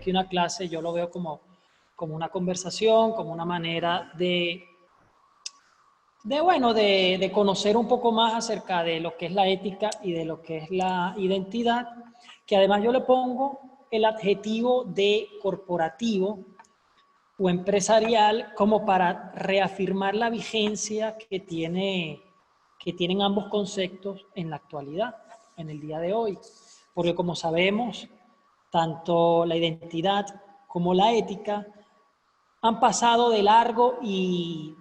que una clase, yo lo veo como una conversación, como una manera de conocer un poco más acerca de lo que es la ética y de lo que es la identidad, que además yo le pongo el adjetivo de corporativo o empresarial como para reafirmar la vigencia que tienen ambos conceptos en la actualidad, en el día de hoy. Porque como sabemos, tanto la identidad como la ética han pasado de largo y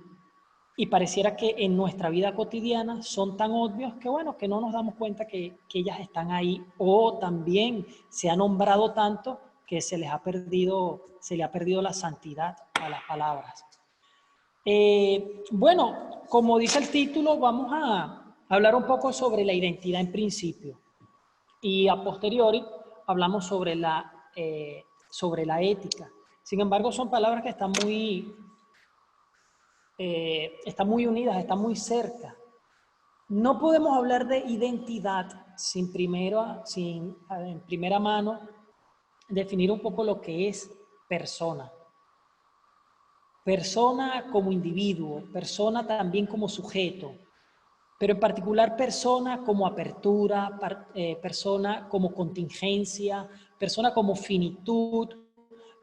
pareciera que en nuestra vida cotidiana son tan obvios que, bueno, que no nos damos cuenta que ellas están ahí, o también se ha nombrado tanto que se le ha perdido la santidad a las palabras. Bueno, como dice el título, vamos a hablar un poco sobre la identidad en principio y a posteriori hablamos sobre la ética. Sin embargo, son palabras que están muy unidas, están muy cerca. No podemos hablar de identidad sin en primera mano definir un poco lo que es persona. Persona como individuo, persona también como sujeto, pero en particular persona como apertura, persona como contingencia, persona como finitud,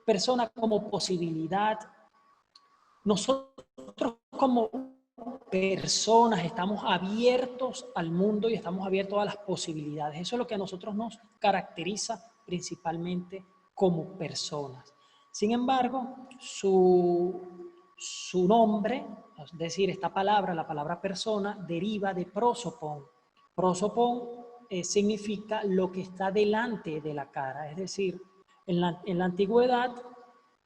persona como posibilidad. Nosotros como personas estamos abiertos al mundo y estamos abiertos a las posibilidades. Eso es lo que a nosotros nos caracteriza principalmente como personas. Sin embargo, su nombre, es decir, esta palabra, la palabra persona, deriva de prosopon. Prosopon significa lo que está delante de la cara, es decir, en la antigüedad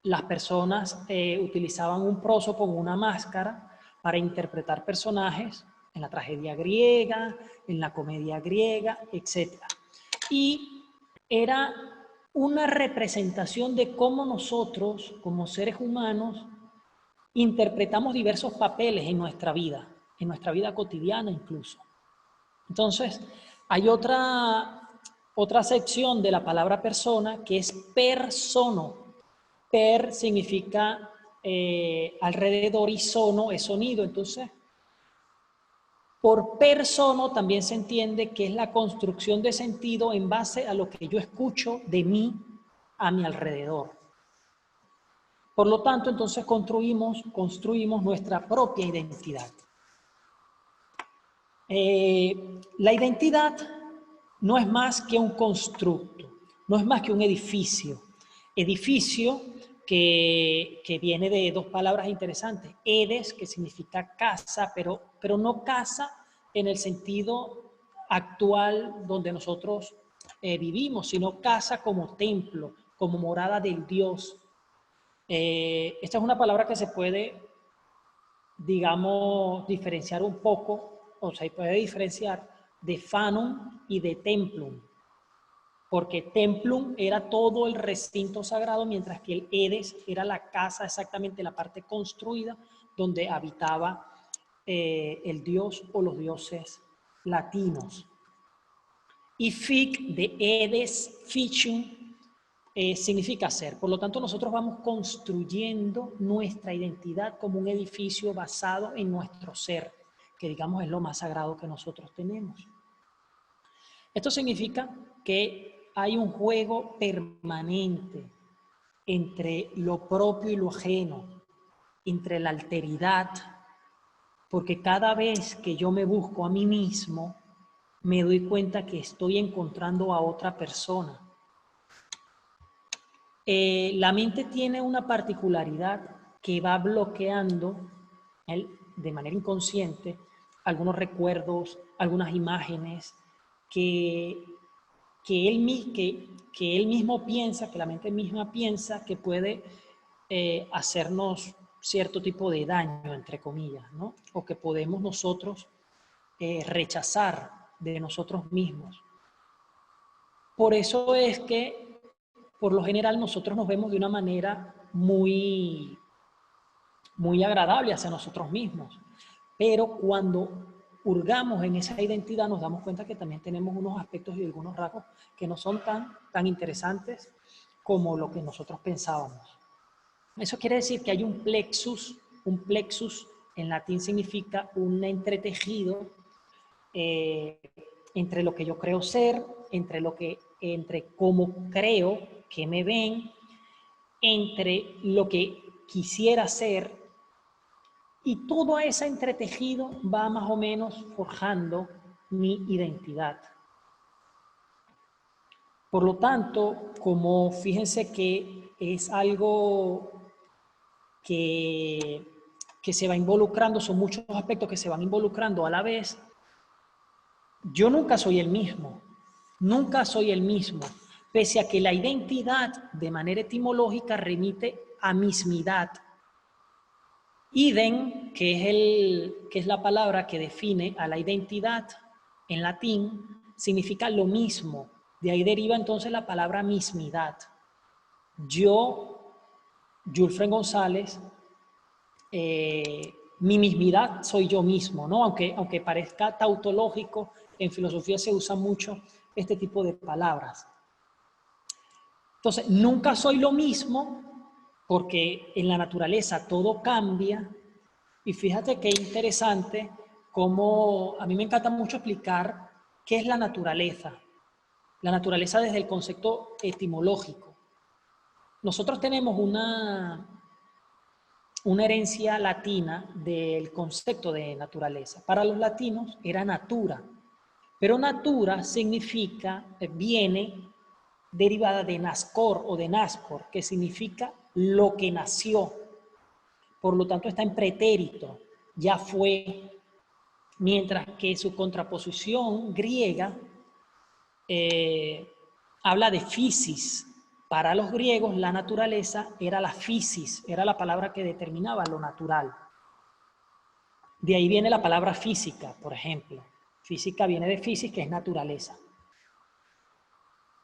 las personas utilizaban un prosopon, una máscara, para interpretar personajes en la tragedia griega, en la comedia griega, etc. Y era una representación de cómo nosotros, como seres humanos, interpretamos diversos papeles en nuestra vida cotidiana incluso. Entonces, hay otra sección de la palabra persona que es persono. Per significa alrededor y sono es sonido. Entonces, por persono también se entiende que es la construcción de sentido en base a lo que yo escucho de mí a mi alrededor. Por lo tanto, entonces construimos nuestra propia identidad. La identidad no es más que un constructo, no es más que un edificio. Edificio que viene de dos palabras interesantes. Edes, que significa casa, pero no casa en el sentido actual donde nosotros vivimos, sino casa como templo, como morada del Dios. Esta es una palabra que se puede, digamos, diferenciar un poco, o se puede diferenciar de fanum y de templum, porque templum era todo el recinto sagrado, mientras que el edes era la casa, exactamente la parte construida donde habitaba el dios o los dioses latinos. Y fic de edes, ficium, significa ser. Por lo tanto, nosotros vamos construyendo nuestra identidad como un edificio basado en nuestro ser, que digamos es lo más sagrado que nosotros tenemos. Esto significa que hay un juego permanente entre lo propio y lo ajeno, entre la alteridad, porque cada vez que yo me busco a mí mismo, me doy cuenta que estoy encontrando a otra persona. La mente tiene una particularidad que va bloqueando de manera inconsciente algunos recuerdos, algunas imágenes que él mismo piensa, que la mente misma piensa que puede hacernos cierto tipo de daño, entre comillas, ¿no? O que podemos nosotros rechazar de nosotros mismos. Por eso es que, por lo general, nosotros nos vemos de una manera muy agradable hacia nosotros mismos. Pero cuando hurgamos en esa identidad, nos damos cuenta que también tenemos unos aspectos y algunos rasgos que no son tan interesantes como lo que nosotros pensábamos. Eso quiere decir que hay un plexus en latín significa un entretejido entre lo que yo creo ser, entre cómo creo que me ven, entre lo que quisiera ser, y todo ese entretejido va más o menos forjando mi identidad. Por lo tanto, como fíjense que es algo que se va involucrando, son muchos aspectos que se van involucrando a la vez, yo nunca soy el mismo, pese a que la identidad de manera etimológica remite a mismidad. Idem, que es la palabra que define a la identidad en latín, significa lo mismo. De ahí deriva entonces la palabra mismidad. Yo, Julfren González, mi mismidad soy yo mismo, ¿no? Aunque parezca tautológico, en filosofía se usa mucho este tipo de palabras. Entonces, nunca soy lo mismo porque en la naturaleza todo cambia. Y fíjate qué interesante cómo a mí me encanta mucho explicar qué es la naturaleza. La naturaleza desde el concepto etimológico. Nosotros tenemos una herencia latina del concepto de naturaleza. Para los latinos era natura, pero natura significa, viene derivada de nascor o de nascor, que significa lo que nació. Por lo tanto está en pretérito, ya fue, mientras que su contraposición griega habla de physis. Para los griegos la naturaleza era la physis, era la palabra que determinaba lo natural. De ahí viene la palabra física, por ejemplo. Física viene de physis, que es naturaleza.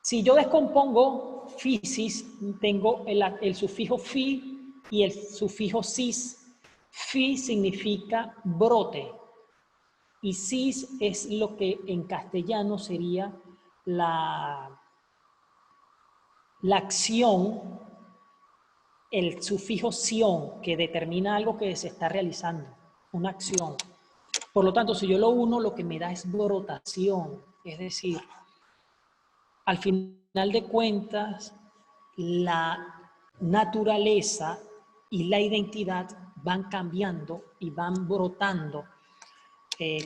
Si yo descompongo physis, tengo el sufijo fi y el sufijo sis. Fi significa brote y sis es lo que en castellano sería la acción, el sufijo sion, que determina algo que se está realizando, una acción. Por lo tanto, si yo lo uno, lo que me da es brotación, es decir, al final de cuentas, la naturaleza y la identidad van cambiando y van brotando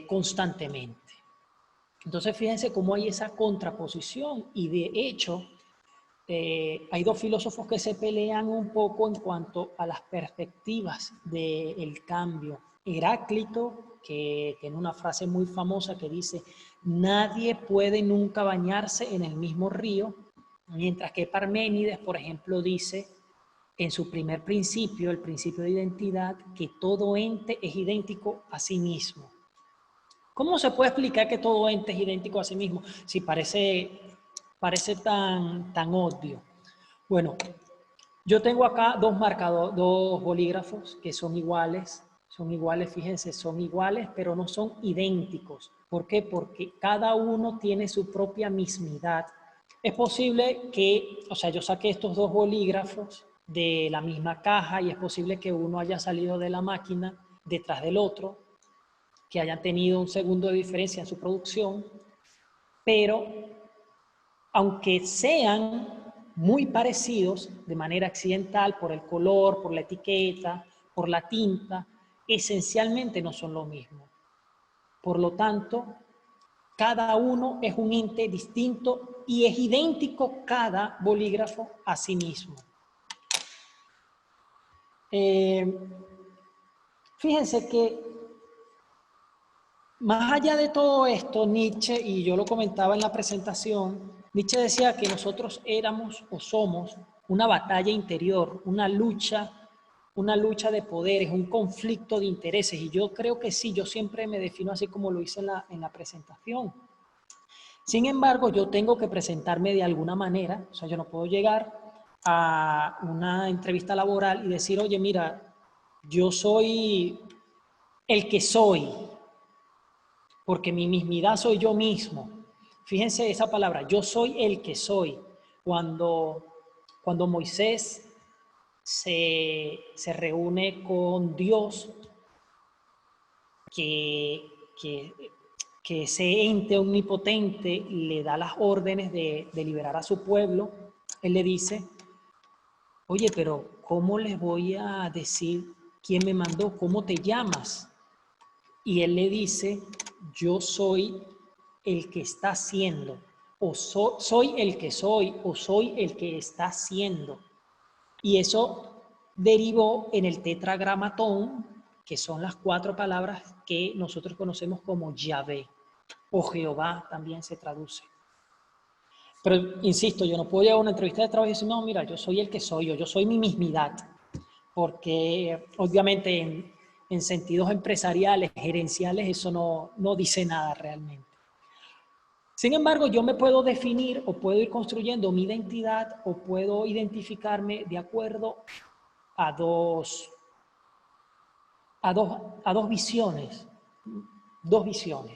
constantemente. Entonces, fíjense cómo hay esa contraposición y de hecho, hay dos filósofos que se pelean un poco en cuanto a las perspectivas del cambio. Heráclito, que tiene una frase muy famosa que dice, nadie puede nunca bañarse en el mismo río, mientras que Parménides, por ejemplo, dice en su primer principio, el principio de identidad, que todo ente es idéntico a sí mismo. ¿Cómo se puede explicar que todo ente es idéntico a sí mismo? Si parece tan obvio. Bueno, yo tengo acá dos bolígrafos que son iguales, fíjense, son iguales, pero no son idénticos. ¿Por qué? Porque cada uno tiene su propia mismidad. Es posible que, o sea, yo saqué estos dos bolígrafos de la misma caja y es posible que uno haya salido de la máquina detrás del otro, que hayan tenido un segundo de diferencia en su producción, pero aunque sean muy parecidos de manera accidental por el color, por la etiqueta, por la tinta, esencialmente no son lo mismo. Por lo tanto, cada uno es un ente distinto y es idéntico cada bolígrafo a sí mismo. Fíjense que más allá de todo esto, Nietzsche, y yo lo comentaba en la presentación, Nietzsche decía que nosotros éramos o somos una batalla interior, una lucha de poderes, un conflicto de intereses. Y yo creo que sí, yo siempre me defino así como lo hice en la presentación. Sin embargo, yo tengo que presentarme de alguna manera, o sea, yo no puedo llegar a una entrevista laboral y decir, oye, mira, yo soy el que soy, porque mi mismidad soy yo mismo. Fíjense esa palabra, yo soy el que soy. Cuando Cuando Moisés se reúne con Dios, que, que, que ese ente omnipotente le da las órdenes de liberar a su pueblo, él le dice, oye, pero ¿cómo les voy a decir quién me mandó? ¿Cómo te llamas? Y él le dice, yo soy el que está siendo, o soy el que soy, o soy el que está siendo. Y eso derivó en el tetragramatón, que son las 4 palabras que nosotros conocemos como Yahvé, o Jehová también se traduce. Pero insisto, yo no puedo llegar a una entrevista de trabajo y decir, no, mira, yo soy el que soy, yo soy mi mismidad, porque obviamente en sentidos empresariales, gerenciales, eso no dice nada realmente. Sin embargo, yo me puedo definir o puedo ir construyendo mi identidad o puedo identificarme de acuerdo a dos visiones,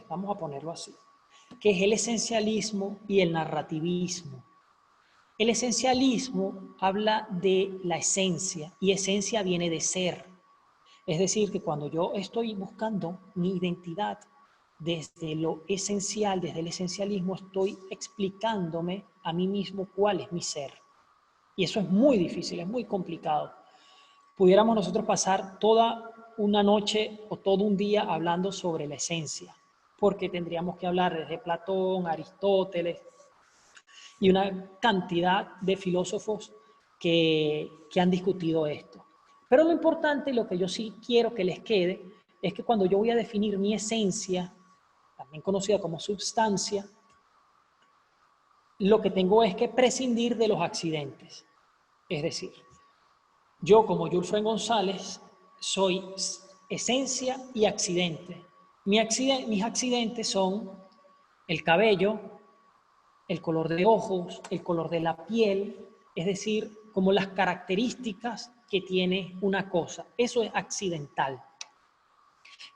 vamos a ponerlo así, que es el esencialismo y el narrativismo. El esencialismo habla de la esencia y esencia viene de ser. Es decir, que cuando yo estoy buscando mi identidad desde lo esencial, desde el esencialismo, estoy explicándome a mí mismo cuál es mi ser. Y eso es muy difícil, es muy complicado. Pudiéramos nosotros pasar toda una noche o todo un día hablando sobre la esencia, porque tendríamos que hablar desde Platón, Aristóteles y una cantidad de filósofos que han discutido esto. Pero lo importante, lo que yo sí quiero que les quede, es que cuando yo voy a definir mi esencia, también conocida como substancia, lo que tengo es que prescindir de los accidentes. Es decir, yo como Julfren González soy esencia y accidente. Mis accidentes son el cabello, el color de ojos, el color de la piel, es decir, como las características que tiene una cosa. Eso es accidental.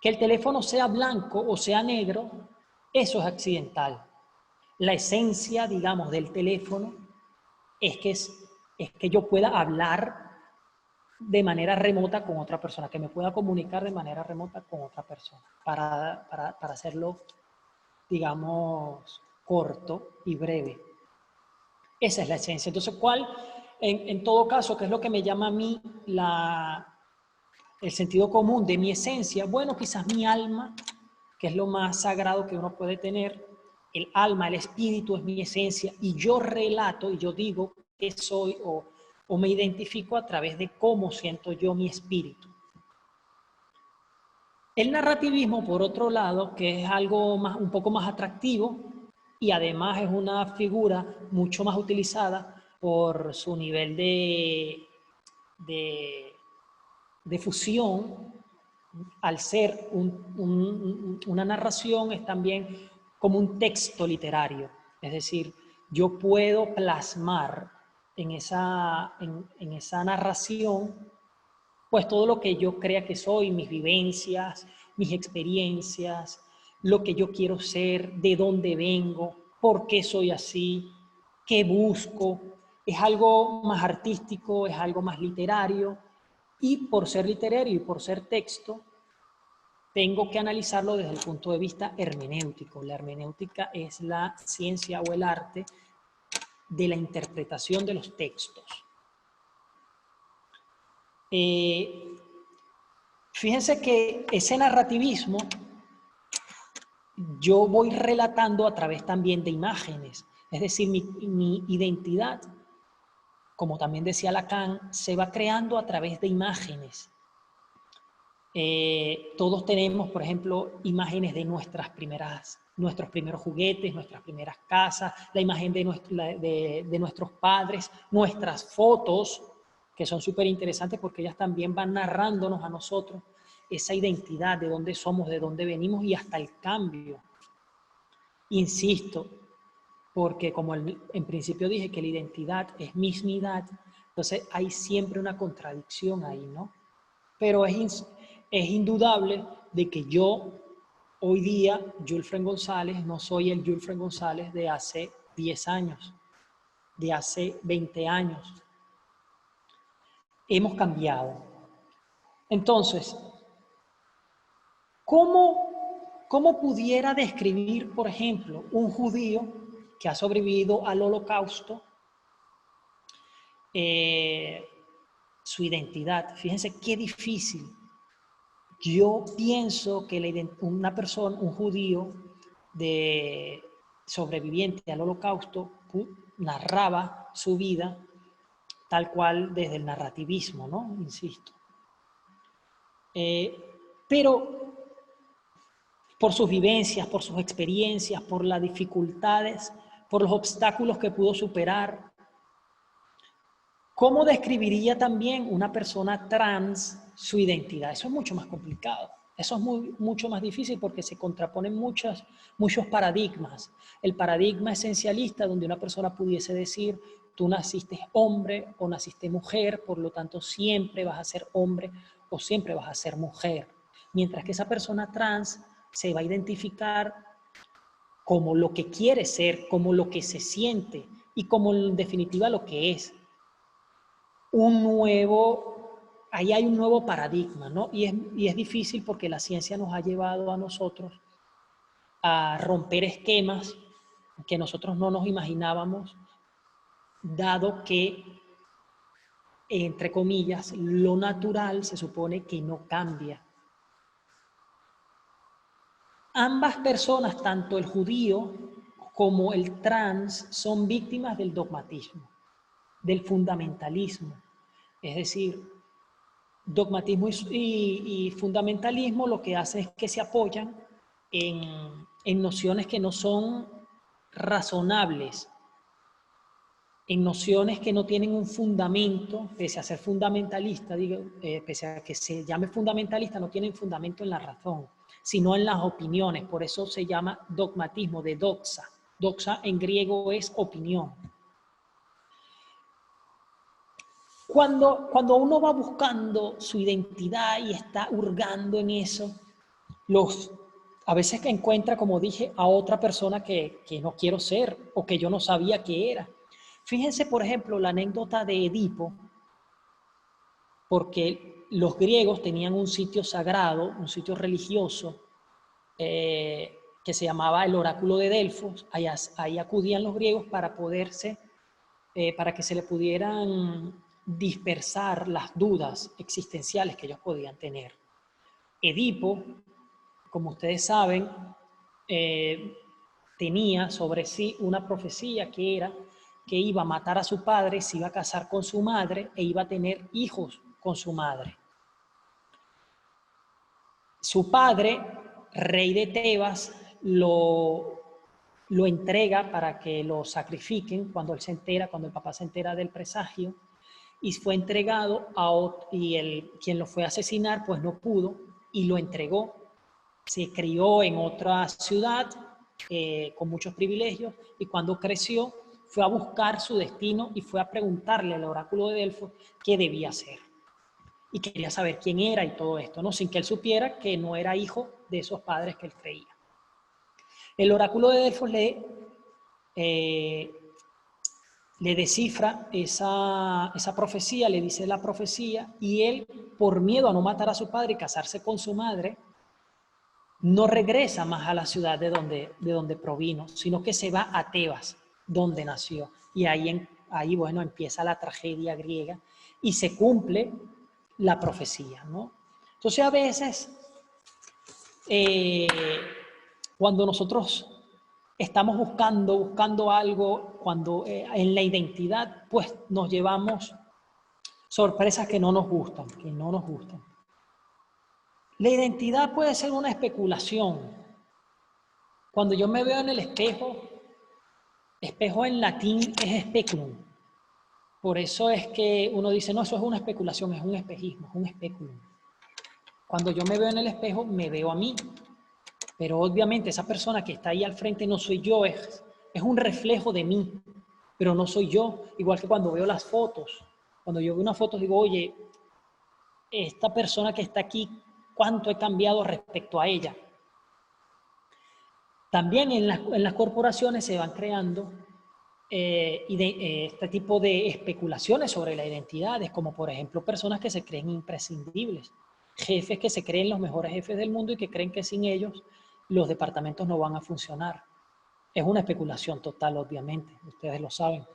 Que el teléfono sea blanco o sea negro, eso es accidental. La esencia, digamos, del teléfono es que yo pueda hablar de manera remota con otra persona, que me pueda comunicar de manera remota con otra persona, para hacerlo, digamos, corto y breve. Esa es la esencia. Entonces, en todo caso, qué es lo que me llama a mí el sentido común de mi esencia? Bueno, quizás mi alma, que es lo más sagrado que uno puede tener. El alma, el espíritu es mi esencia y yo relato y yo digo que soy o me identifico a través de cómo siento yo mi espíritu. El narrativismo, por otro lado, que es algo un poco más atractivo y además es una figura mucho más utilizada por su nivel de fusión, al ser una narración, es también como un texto literario. Es decir, yo puedo plasmar en esa narración pues todo lo que yo crea que soy, mis vivencias, mis experiencias, lo que yo quiero ser, de dónde vengo, por qué soy así, qué busco. Es algo más artístico, es algo más literario, y por ser literario y por ser texto, tengo que analizarlo desde el punto de vista hermenéutico. La hermenéutica es la ciencia o el arte de la interpretación de los textos. Fíjense que ese narrativismo yo voy relatando a través también de imágenes. Es decir, mi identidad, como también decía Lacan, se va creando a través de imágenes. Todos tenemos, por ejemplo, imágenes de nuestros primeros juguetes, nuestras primeras casas, la imagen de nuestros padres, nuestras fotos, que son súper interesantes porque ellas también van narrándonos a nosotros esa identidad, de dónde somos, de dónde venimos y hasta el cambio. Insisto, porque como en principio dije que la identidad es mismidad, entonces hay siempre una contradicción ahí, ¿no? Pero es indudable de que yo, hoy día, Julfren González, no soy el Julfren González de hace 10 años, de hace 20 años. hemos cambiado. Entonces, ¿cómo pudiera describir, por ejemplo, un judío que ha sobrevivido al Holocausto, su identidad? Fíjense qué difícil. Yo pienso que una persona, un judío sobreviviente al Holocausto, narraba su vida tal cual desde el narrativismo, ¿no? Insisto. Pero por sus vivencias, por sus experiencias, por las dificultades, por los obstáculos que pudo superar. ¿Cómo describiría también una persona trans su identidad? Eso es mucho más complicado. Eso es mucho más difícil porque se contraponen muchos paradigmas. El paradigma esencialista, donde una persona pudiese decir, tú naciste hombre o naciste mujer, por lo tanto siempre vas a ser hombre o siempre vas a ser mujer. Mientras que esa persona trans se va a identificar como lo que quiere ser, como lo que se siente y como en definitiva lo que es. Ahí hay un nuevo paradigma, ¿no? Y es difícil porque la ciencia nos ha llevado a nosotros a romper esquemas que nosotros no nos imaginábamos, dado que, entre comillas, lo natural se supone que no cambia. Ambas personas, tanto el judío como el trans, son víctimas del dogmatismo, del fundamentalismo. Es decir, dogmatismo y fundamentalismo lo que hace es que se apoyan en nociones que no son razonables, en nociones que no tienen un fundamento, pese a ser fundamentalista, pese a que se llame fundamentalista, no tienen fundamento en la razón, sino en las opiniones. Por eso se llama dogmatismo, de doxa. Doxa en griego es opinión. Cuando uno va buscando su identidad y está hurgando en eso, a veces que encuentra, como dije, a otra persona que no quiero ser o que yo no sabía que era. Fíjense, por ejemplo, la anécdota de Edipo, porque los griegos tenían un sitio sagrado, un sitio religioso, que se llamaba el oráculo de Delfos. Ahí acudían los griegos para que se le pudieran dispersar las dudas existenciales que ellos podían tener. Edipo, como ustedes saben, tenía sobre sí una profecía que era que iba a matar a su padre, se iba a casar con su madre e iba a tener hijos con su madre. Su padre, rey de Tebas, lo entrega para que lo sacrifiquen cuando el papá se entera del presagio, y fue entregado quien lo fue a asesinar pues no pudo y lo entregó. Se crió en otra ciudad con muchos privilegios, y cuando creció fue a buscar su destino y fue a preguntarle al oráculo de Delfos qué debía hacer. Y quería saber quién era y todo esto, ¿no? Sin que él supiera que no era hijo de esos padres que él creía. El oráculo de Delfos le descifra esa profecía, le dice la profecía, y él, por miedo a no matar a su padre y casarse con su madre, no regresa más a la ciudad de donde provino, sino que se va a Tebas, donde nació. Y ahí bueno, empieza la tragedia griega y se cumple la profecía, ¿no? Entonces, a veces, cuando nosotros estamos buscando algo, cuando en la identidad, pues nos llevamos sorpresas que no nos gustan. La identidad puede ser una especulación. Cuando yo me veo en el espejo en latín es speculum. Por eso es que uno dice, no, eso es una especulación, es un espejismo, es un speculum. Cuando yo me veo en el espejo, me veo a mí. Pero obviamente esa persona que está ahí al frente no soy yo, es un reflejo de mí, pero no soy yo. Igual que cuando veo las fotos. Cuando yo veo una foto digo, oye, esta persona que está aquí, ¿cuánto he cambiado respecto a ella? También en las corporaciones se van creando este tipo de especulaciones sobre la identidad, como por ejemplo personas que se creen imprescindibles, jefes que se creen los mejores jefes del mundo y que creen que sin ellos los departamentos no van a funcionar. Es una especulación total, obviamente, ustedes lo saben.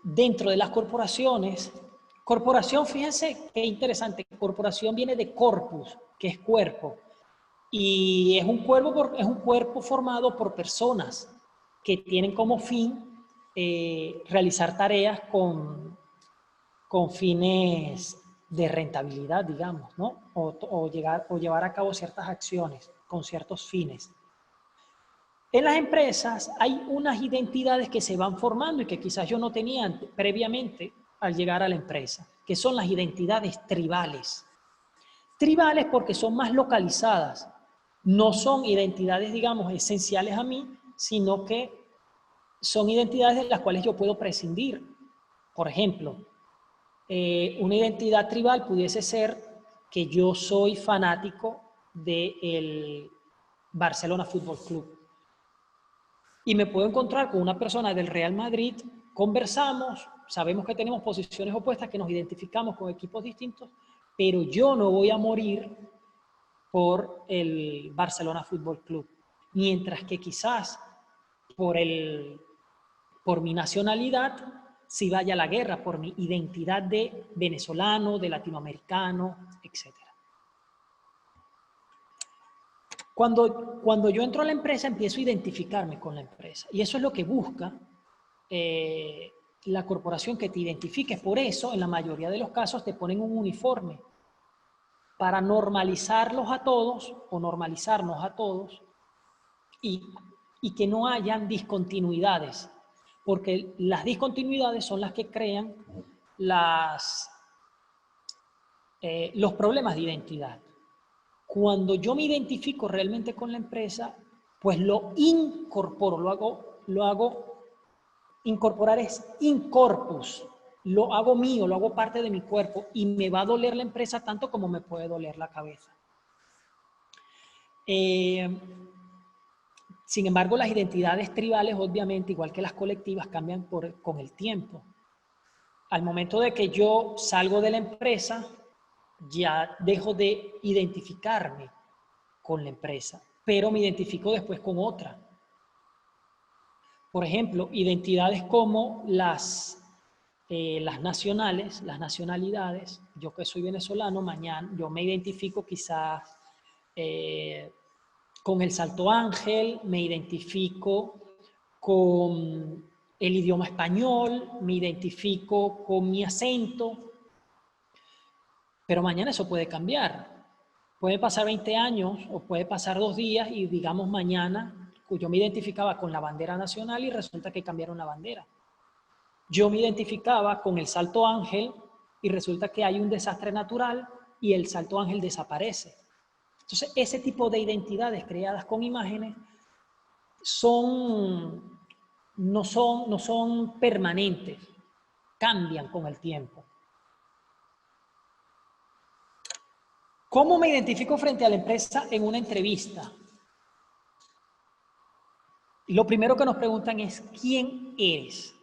Dentro de las corporaciones, corporación, fíjense qué interesante, corporación viene de corpus, que es cuerpo, y es un cuerpo formado por personas que tienen como fin realizar tareas con fines de rentabilidad, digamos, ¿no? O llevar a cabo ciertas acciones con ciertos fines. En las empresas hay unas identidades que se van formando y que quizás yo no tenía previamente al llegar a la empresa, que son las identidades tribales. Tribales porque son más localizadas, no son identidades, digamos, esenciales a mí, sino que son identidades de las cuales yo puedo prescindir. Por ejemplo, una identidad tribal pudiese ser que yo soy fanático del Barcelona Fútbol Club. Y me puedo encontrar con una persona del Real Madrid, conversamos, sabemos que tenemos posiciones opuestas, que nos identificamos con equipos distintos, pero yo no voy a morir por el Barcelona Fútbol Club. Mientras que quizás por mi nacionalidad sí vaya a la guerra, por mi identidad de venezolano, de latinoamericano, etc. Cuando yo entro a la empresa, empiezo a identificarme con la empresa. Y eso es lo que busca la corporación, que te identifiques. Por eso, en la mayoría de los casos, te ponen un uniforme para normalizarlos a todos o normalizarnos a todos y que no hayan discontinuidades. Porque las discontinuidades son las que crean los problemas de identidad. Cuando yo me identifico realmente con la empresa, pues lo incorporo, lo hago, incorporar es in corpus, lo hago mío, lo hago parte de mi cuerpo y me va a doler la empresa tanto como me puede doler la cabeza. Sin embargo, las identidades tribales, obviamente, igual que las colectivas, cambian con el tiempo. Al momento de que yo salgo de la empresa, ya dejo de identificarme con la empresa, pero me identifico después con otra. Por ejemplo, identidades como las nacionales, las nacionalidades. Yo que soy venezolano, mañana yo me identifico quizás con el Salto Ángel, me identifico con el idioma español, me identifico con mi acento, pero mañana eso puede cambiar. Puede pasar 20 años o puede pasar 2 días y digamos mañana yo me identificaba con la bandera nacional y resulta que cambiaron la bandera. Yo me identificaba con el Salto Ángel y resulta que hay un desastre natural y el Salto Ángel desaparece. Entonces, ese tipo de identidades creadas con imágenes no son permanentes, cambian con el tiempo. ¿Cómo me identifico frente a la empresa en una entrevista? Lo primero que nos preguntan es ¿quién eres?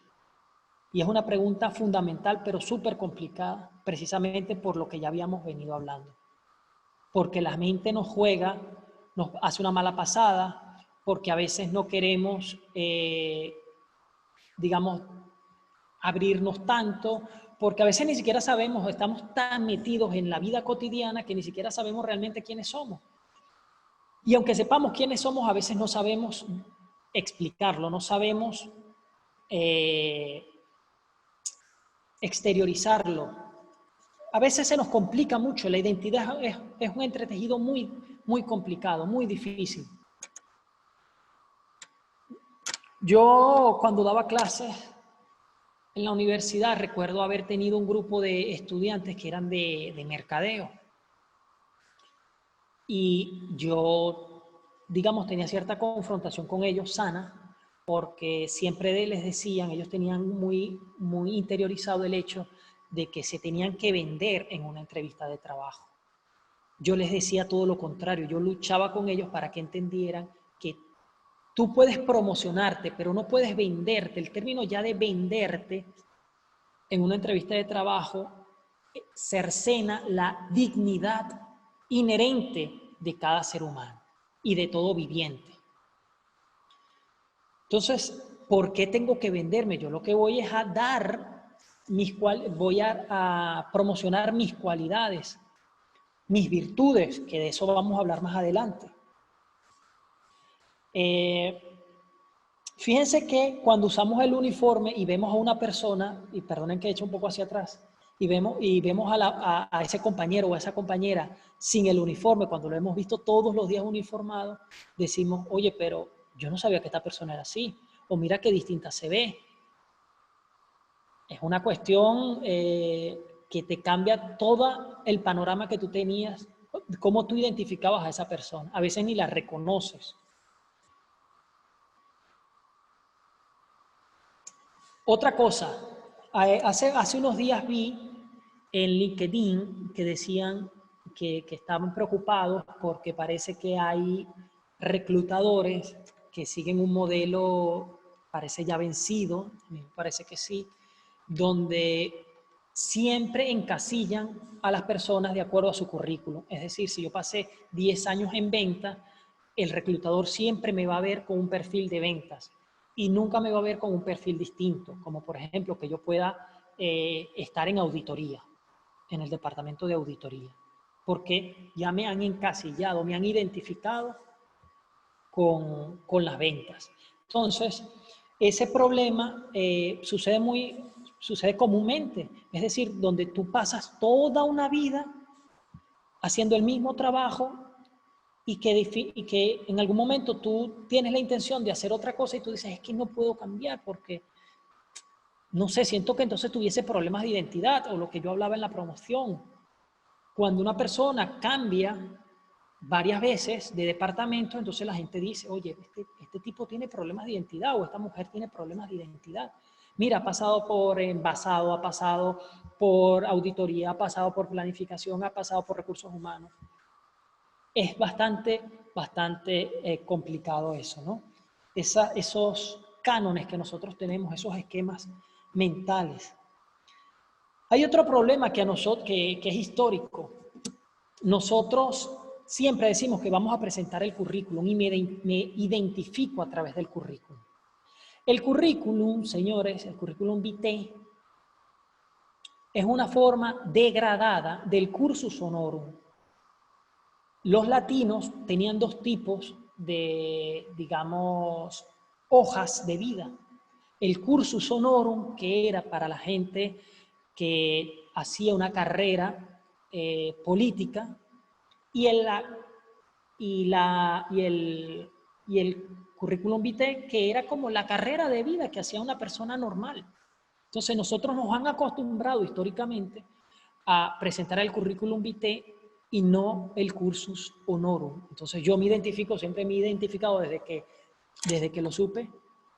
Y es una pregunta fundamental, pero súper complicada, precisamente por lo que ya habíamos venido hablando. Porque la mente nos juega, nos hace una mala pasada, porque a veces no queremos, digamos, abrirnos tanto, porque a veces ni siquiera sabemos, estamos tan metidos en la vida cotidiana que ni siquiera sabemos realmente quiénes somos. Y aunque sepamos quiénes somos, a veces no sabemos explicarlo, no sabemos exteriorizarlo. A veces se nos complica mucho, la identidad es un entretejido muy, muy complicado, muy difícil. Yo cuando daba clases en la universidad recuerdo haber tenido un grupo de estudiantes que eran de mercadeo. Y yo, digamos, tenía cierta confrontación con ellos sana, porque siempre les decían, ellos tenían muy, muy interiorizado el hecho de que se tenían que vender en una entrevista de trabajo. Yo les decía todo lo contrario, yo luchaba con ellos para que entendieran que tú puedes promocionarte, pero no puedes venderte. El término ya de venderte en una entrevista de trabajo cercena la dignidad inherente de cada ser humano y de todo viviente. Entonces, ¿por qué tengo que venderme? Yo lo que voy es a dar voy a promocionar mis cualidades, mis virtudes, que de eso vamos a hablar más adelante. Fíjense que cuando usamos el uniforme y vemos a una persona, y perdonen que he hecho un poco hacia atrás, y vemos a ese compañero o a esa compañera sin el uniforme, cuando lo hemos visto todos los días uniformado, decimos, oye, pero yo no sabía que esta persona era así, o mira qué distinta se ve. Es una cuestión que te cambia todo el panorama que tú tenías, cómo tú identificabas a esa persona. A veces ni la reconoces. Otra cosa, hace unos días vi en LinkedIn que decían que estaban preocupados porque parece que hay reclutadores que siguen un modelo, parece ya vencido, me parece que sí, donde siempre encasillan a las personas de acuerdo a su currículum. Es decir, si yo pasé 10 años en venta, el reclutador siempre me va a ver con un perfil de ventas y nunca me va a ver con un perfil distinto, como por ejemplo que yo pueda estar en auditoría, en el departamento de auditoría, porque ya me han encasillado, me han identificado con las ventas. Entonces, ese problema sucede comúnmente, es decir, donde tú pasas toda una vida haciendo el mismo trabajo y que en algún momento tú tienes la intención de hacer otra cosa y tú dices, es que no puedo cambiar porque, no sé, siento que entonces tuviese problemas de identidad o lo que yo hablaba en la promoción. Cuando una persona cambia varias veces de departamento, entonces la gente dice, oye, este tipo tiene problemas de identidad o esta mujer tiene problemas de identidad. Mira, ha pasado por envasado, ha pasado por auditoría, ha pasado por planificación, ha pasado por recursos humanos. Es bastante complicado eso, ¿no? Esos cánones que nosotros tenemos, esos esquemas mentales. Hay otro problema que es histórico. Nosotros siempre decimos que vamos a presentar el currículum y me identifico a través del currículum. El currículum, señores, el currículum vitae, es una forma degradada del cursus honorum. Los latinos tenían dos tipos de, digamos, hojas de vida. El cursus honorum, que era para la gente que hacía una carrera política, y el currículum vitae, que era como la carrera de vida que hacía una persona normal. Entonces nosotros nos han acostumbrado históricamente a presentar el currículum vitae y no el cursus honorum. Entonces yo siempre me he identificado desde que lo supe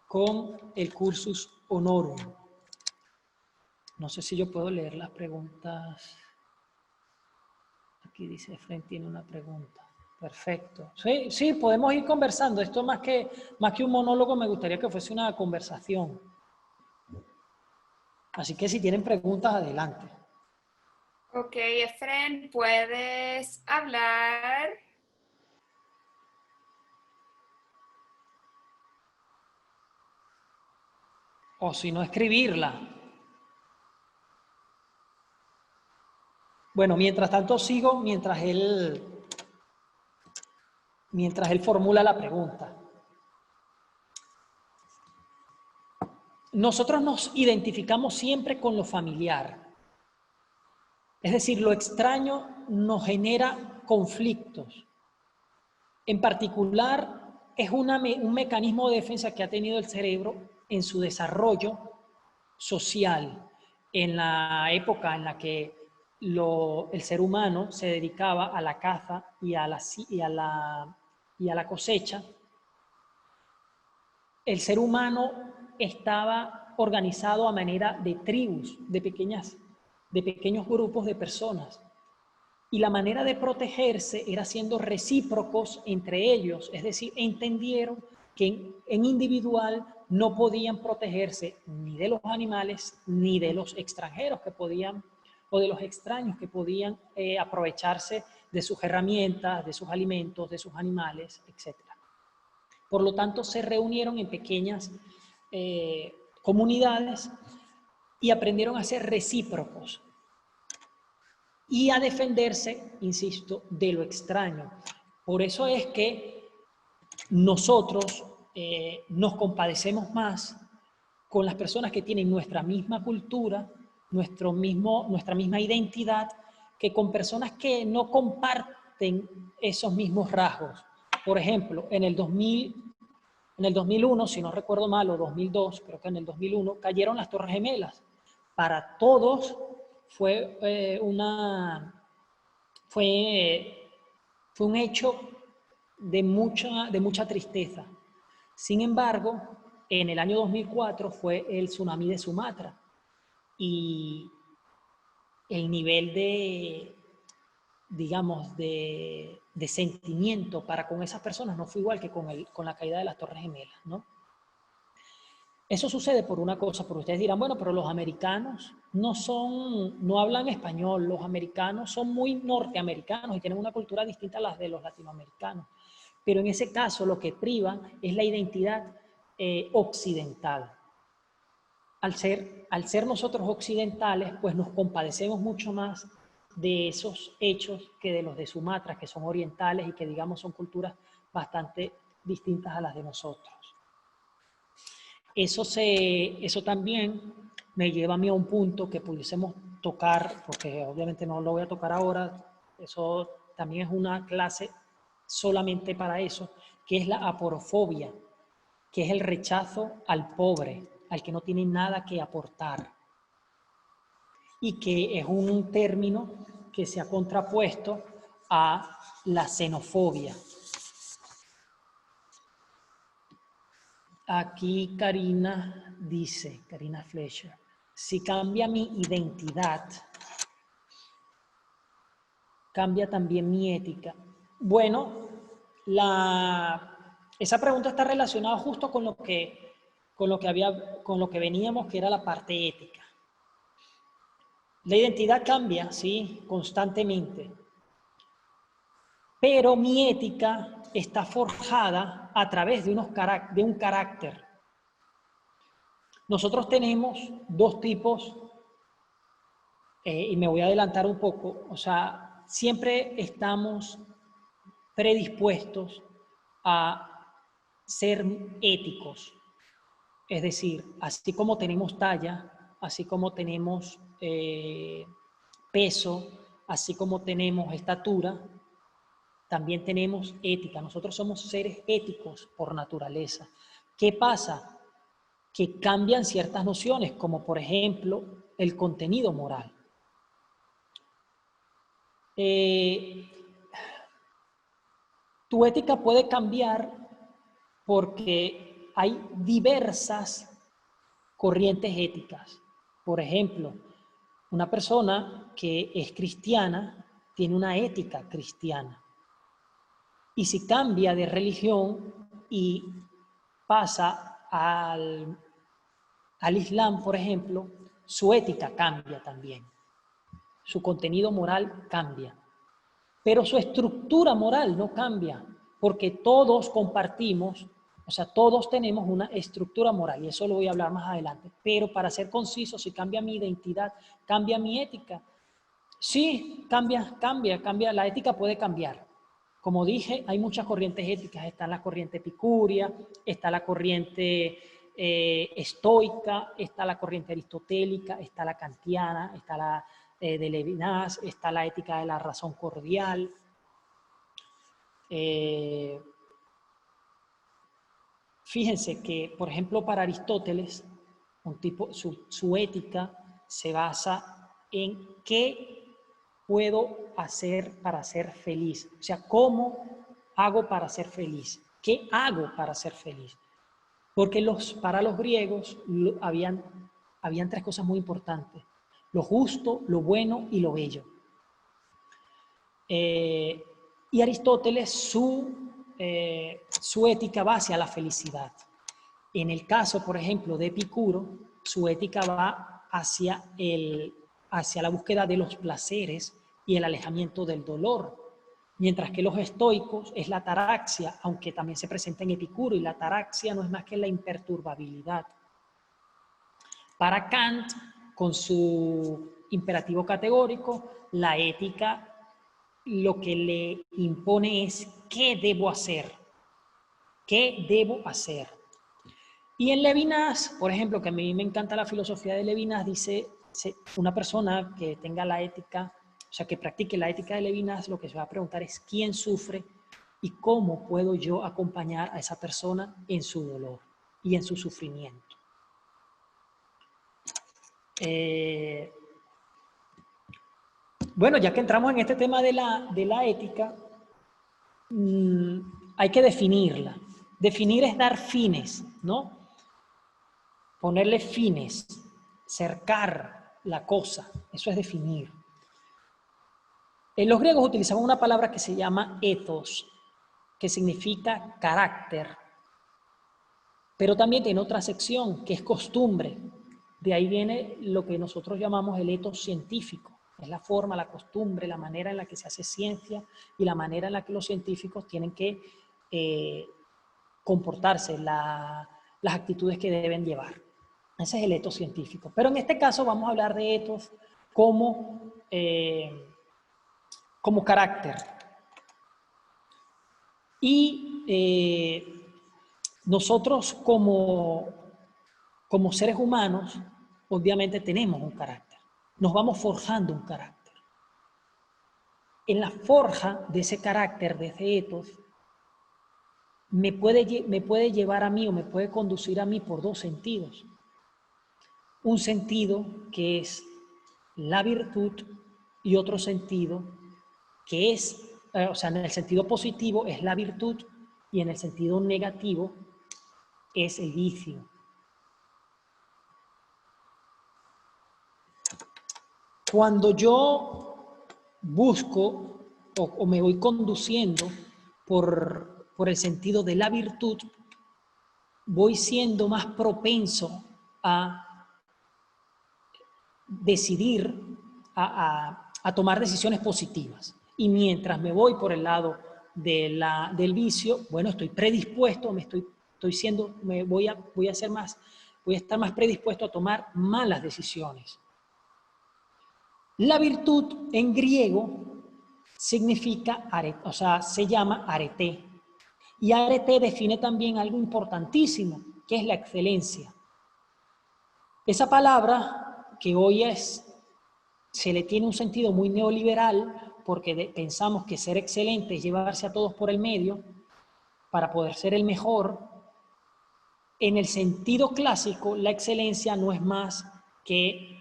con el cursus honorum. No sé si yo puedo leer las preguntas. Aquí dice, Efraín tiene una pregunta. Perfecto. Sí, sí, podemos ir conversando. Esto más que un monólogo, me gustaría que fuese una conversación. Así que si tienen preguntas, adelante. Ok, Efraín, puedes hablar. O si no, escribirla. Bueno, mientras tanto sigo, mientras él formula la pregunta. Nosotros nos identificamos siempre con lo familiar. Es decir, lo extraño nos genera conflictos. En particular, es un mecanismo de defensa que ha tenido el cerebro en su desarrollo social, en la época en la que el ser humano se dedicaba a la caza y a la cosecha. El ser humano estaba organizado a manera de tribus, de pequeños grupos de personas. Y la manera de protegerse era siendo recíprocos entre ellos, es decir, entendieron que en individual no podían protegerse ni de los animales ni de los extranjeros que podían, o de los extraños que podían aprovecharse de sus herramientas, de sus alimentos, de sus animales, etc. Por lo tanto, se reunieron en pequeñas comunidades y aprendieron a ser recíprocos y a defenderse, insisto, de lo extraño. Por eso es que nosotros nos compadecemos más con las personas que tienen nuestra misma cultura, nuestra misma identidad, que con personas que no comparten esos mismos rasgos. Por ejemplo, en el 2001, si no recuerdo mal, o 2002, creo que en el 2001, cayeron las Torres Gemelas. Para todos fue un hecho de mucha tristeza. Sin embargo, en el año 2004 fue el tsunami de Sumatra y el nivel de sentimiento para con esas personas no fue igual que con la caída de las Torres Gemelas, ¿no? Eso sucede por una cosa, porque ustedes dirán, bueno, pero los americanos no hablan español, los americanos son muy norteamericanos y tienen una cultura distinta a la de los latinoamericanos. Pero en ese caso lo que priva es la identidad occidental. Al ser nosotros occidentales, pues nos compadecemos mucho más de esos hechos que de los de Sumatra, que son orientales y que digamos son culturas bastante distintas a las de nosotros. Eso también me lleva a mí a un punto que pudiésemos tocar, porque obviamente no lo voy a tocar ahora, eso también es una clase solamente para eso, que es la aporofobia, que es el rechazo al pobre, al que no tiene nada que aportar. Y que es un término que se ha contrapuesto a la xenofobia. Aquí Karina dice, Karina Fleischer, si cambia mi identidad, cambia también mi ética. Bueno, esa pregunta está relacionada justo con lo que veníamos, que era la parte ética. La identidad cambia, sí, constantemente, pero mi ética está forjada a través de un carácter. Nosotros tenemos dos tipos, y me voy a adelantar un poco, o sea, siempre estamos predispuestos a ser éticos. Es decir, así como tenemos talla, así como tenemos peso, así como tenemos estatura, también tenemos ética. Nosotros somos seres éticos por naturaleza. ¿Qué pasa? Que cambian ciertas nociones, como por ejemplo el contenido moral. Tu ética puede cambiar porque hay diversas corrientes éticas. Por ejemplo, una persona que es cristiana tiene una ética cristiana. Y si cambia de religión y pasa al Islam, por ejemplo, su ética cambia también. Su contenido moral cambia. Pero su estructura moral no cambia, porque todos compartimos, o sea, todos tenemos una estructura moral, y eso lo voy a hablar más adelante. Pero para ser conciso, si cambia mi identidad, cambia mi ética. Sí, cambia, la ética puede cambiar. Como dije, hay muchas corrientes éticas. Está la corriente epicúrea, está la corriente estoica, está la corriente aristotélica, está la kantiana, está la de Levinas, está la ética de la razón cordial. Fíjense que, por ejemplo, para Aristóteles, su ética se basa en qué puedo hacer para ser feliz. O sea, ¿cómo hago para ser feliz? ¿Qué hago para ser feliz? Porque para los griegos habían tres cosas muy importantes: lo justo, lo bueno y lo bello. Y Aristóteles, su ética va hacia la felicidad. En el caso, por ejemplo, de Epicuro, su ética va hacia la búsqueda de los placeres y el alejamiento del dolor. Mientras que los estoicos es la ataraxia, aunque también se presenta en Epicuro, y la ataraxia no es más que la imperturbabilidad. Para Kant, con su imperativo categórico, la ética lo que le impone es ¿qué debo hacer? ¿Qué debo hacer? Y en Levinas, por ejemplo, que a mí me encanta la filosofía de Levinas, dice una persona que tenga la ética, o sea, que practique la ética de Levinas, lo que se va a preguntar es quién sufre y cómo puedo yo acompañar a esa persona en su dolor y en su sufrimiento. Bueno, ya que entramos en este tema de la ética, hay que definirla. Definir es dar fines, ¿no? Ponerle fines, cercar la cosa, eso es definir. Los griegos utilizaban una palabra que se llama ethos, que significa carácter, pero también tiene otra sección que es costumbre. De ahí viene lo que nosotros llamamos el ethos científico. Es la forma, la costumbre, la manera en la que se hace ciencia y la manera en la que los científicos tienen que comportarse, las actitudes que deben llevar. Ese es el ethos científico. Pero en este caso vamos a hablar de ethos como carácter. Y nosotros como seres humanos, obviamente tenemos un carácter. Nos vamos forjando un carácter. En la forja de ese carácter, de ese ethos, me puede llevar a mí o me puede conducir a mí por dos sentidos. Un sentido que es la virtud y otro sentido que es, o sea, en el sentido positivo es la virtud y en el sentido negativo es el vicio. Cuando yo busco o me voy conduciendo por el sentido de la virtud, voy siendo más propenso a decidir, a tomar decisiones positivas. Y mientras me voy por el lado del vicio, bueno, estoy predispuesto, voy a estar más predispuesto a tomar malas decisiones. La virtud en griego significa, o sea, se llama arete. Y arete define también algo importantísimo, que es la excelencia. Esa palabra que hoy se le tiene un sentido muy neoliberal, porque pensamos que ser excelente es llevarse a todos por el medio para poder ser el mejor. En el sentido clásico, la excelencia no es más que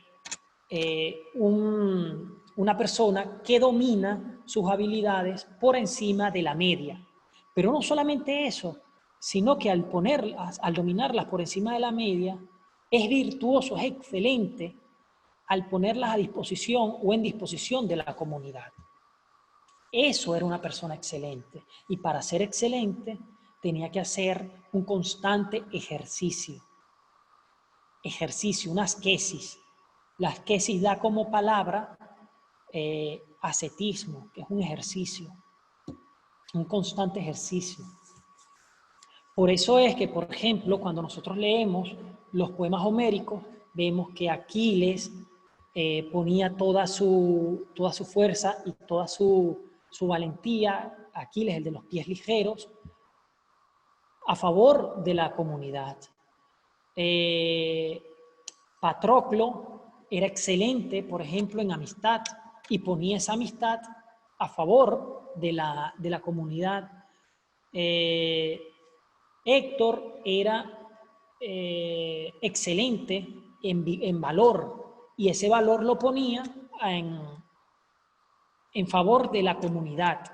una persona que domina sus habilidades por encima de la media. Pero no solamente eso, sino que al dominarlas por encima de la media, es virtuoso, es excelente al ponerlas a disposición o en disposición de la comunidad. Eso era una persona excelente. Y para ser excelente tenía que hacer un constante ejercicio. Una ascesis. La ascesis da como palabra ascetismo, que es un ejercicio, un constante ejercicio. Por eso es que, por ejemplo, cuando nosotros leemos los poemas homéricos, vemos que Aquiles ponía toda su fuerza y toda su valentía, Aquiles, el de los pies ligeros, a favor de la comunidad. Patroclo era excelente, por ejemplo, en amistad y ponía esa amistad a favor de la comunidad. Héctor era excelente en valor y ese valor lo ponía en favor de la comunidad.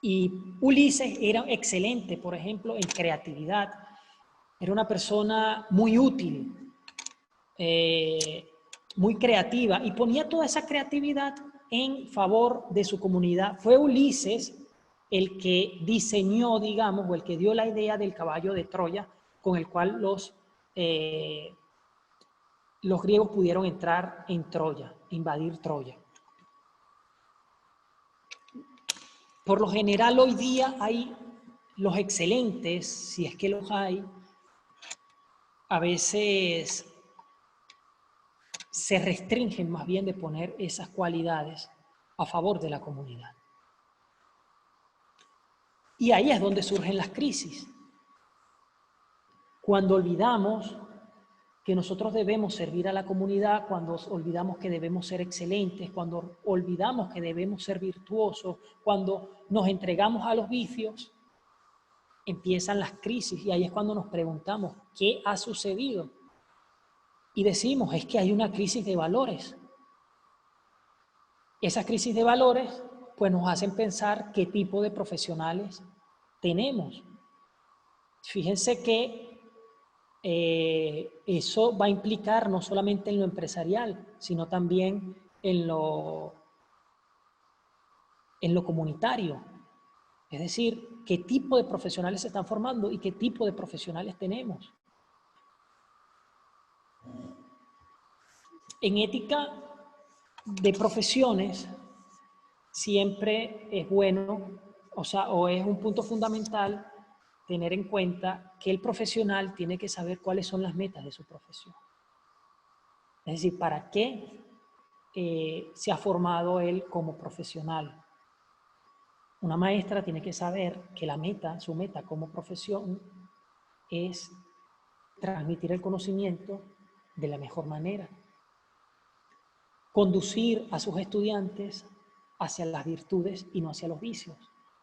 Y Ulises era excelente, por ejemplo, en creatividad. Era una persona muy útil, muy creativa y ponía toda esa creatividad en favor de su comunidad. Fue Ulises el que diseñó, digamos, o el que dio la idea del caballo de Troya, con el cual los griegos pudieron entrar en Troya, invadir Troya. Por lo general hoy día hay los excelentes, si es que los hay, a veces se restringen más bien de poner esas cualidades a favor de la comunidad. Y ahí es donde surgen las crisis. Cuando olvidamos que nosotros debemos servir a la comunidad, cuando olvidamos que debemos ser excelentes, cuando olvidamos que debemos ser virtuosos, cuando nos entregamos a los vicios, empiezan las crisis y ahí es cuando nos preguntamos, ¿qué ha sucedido? Y decimos, es que hay una crisis de valores. Esas crisis de valores pues nos hacen pensar qué tipo de profesionales tenemos. Fíjense que eso va a implicar no solamente en lo empresarial, sino también en lo comunitario. Es decir, qué tipo de profesionales se están formando y qué tipo de profesionales tenemos. En ética de profesiones siempre es bueno, o es un punto fundamental tener en cuenta que el profesional tiene que saber cuáles son las metas de su profesión. Es decir, ¿para qué se ha formado él como profesional? Una maestra tiene que saber que su meta como profesión es transmitir el conocimiento de la mejor manera, conducir a sus estudiantes hacia las virtudes y no hacia los vicios.